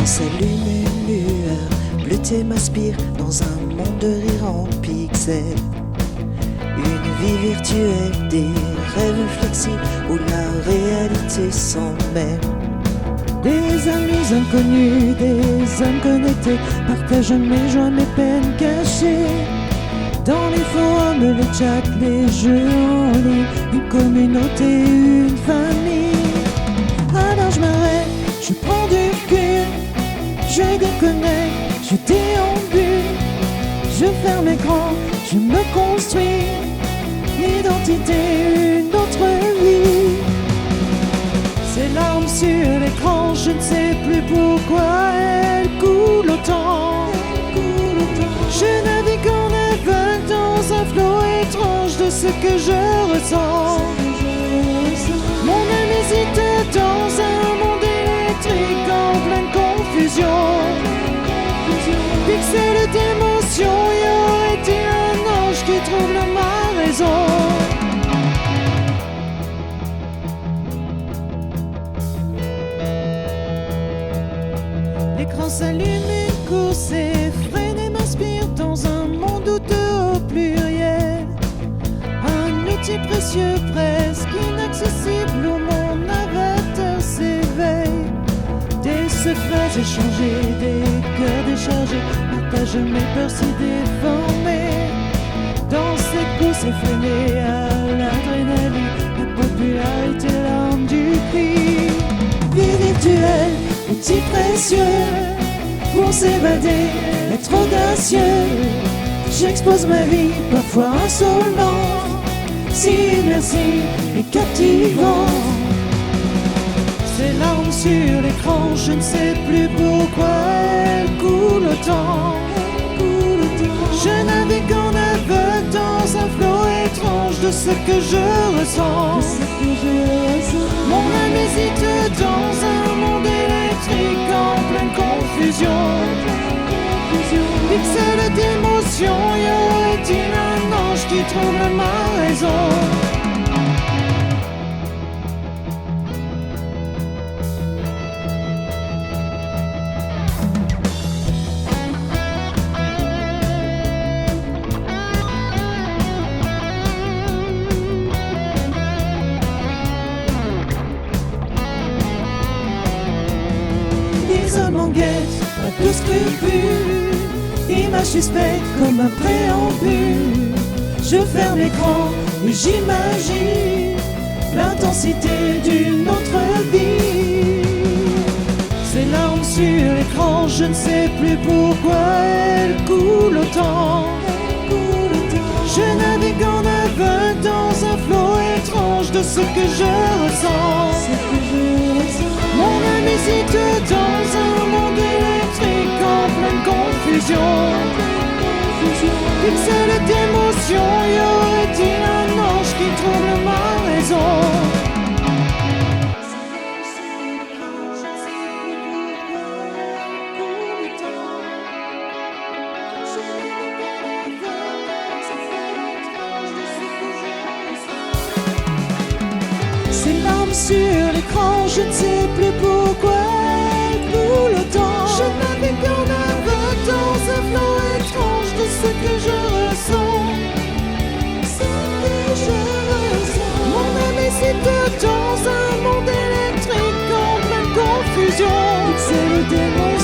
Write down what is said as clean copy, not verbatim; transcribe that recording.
S'allume une lueur bleutée m'aspire dans un monde de rire en pixels. Une vie virtuelle, des rêves flexibles où la réalité s'en mêle. Des amis inconnus, des âmes connectées partagent mes joies, mes peines cachées. Dans les forums, les chats, les jeux en ligne, une communauté, une famille. Alors je m'arrête, je prends du recul, je déconnecte, je déambule, je ferme l'écran, je me construis l'identité, une autre vie. Ces larmes sur l'écran, je ne sais plus pourquoi elles coulent autant. Je navigue en aveugle dans un flot étrange de ce que je ressens. Mon âme hésite dans un monde électrique en pleine confusion. Pixel d'émotion, y aurait-il un ange qui trouble ma raison? L'écran s'allume, une course effrénée m'inspire dans un monde douteux au pluriel. Un outil précieux, presque inaccessible où mon avatar s'éveille. Des secrets échangés, des cœurs déchargés, partagent mes peurs si déformées. Dans cette course effrénée à l'adrénaline, la popularité, l'arme du cri. Vie virtuelle, outil précieux pour s'évader, être audacieux. J'expose ma vie, parfois insolente, si immersif et captivant. Ces larmes sur l'écran, je ne sais plus pourquoi elles coulent autant. Je navigue en aveugle dans un flot étrange de ce que je ressens. Mon âme hésite dans un monde électrique en pleine confusion. Pixel d'émotion, y aurait-il un ange qui trouble ma raison? L'isolement guette, pas de scrupules, image suspecte comme un préambule. Je ferme l'écran et j'imagine l'intensité d'une autre vie. Ces larmes sur l'écran, je ne sais plus pourquoi elles coulent autant. Je navigue en aveugle dans un flot étrange de ce que je ressens. Mon âme hésite dans un monde électrique en pleine confusion. Pixel d'émotion, y aurait-il un ange qui trouble ma raison? Ces larmes sur l'écran, je ne sais plus pourquoi elles coulent autant. Je navigue en aveugle dans un flot étrange de ce que je ressens. Mon âme hésite dans un monde électrique en pleine confusion. C'est le démon.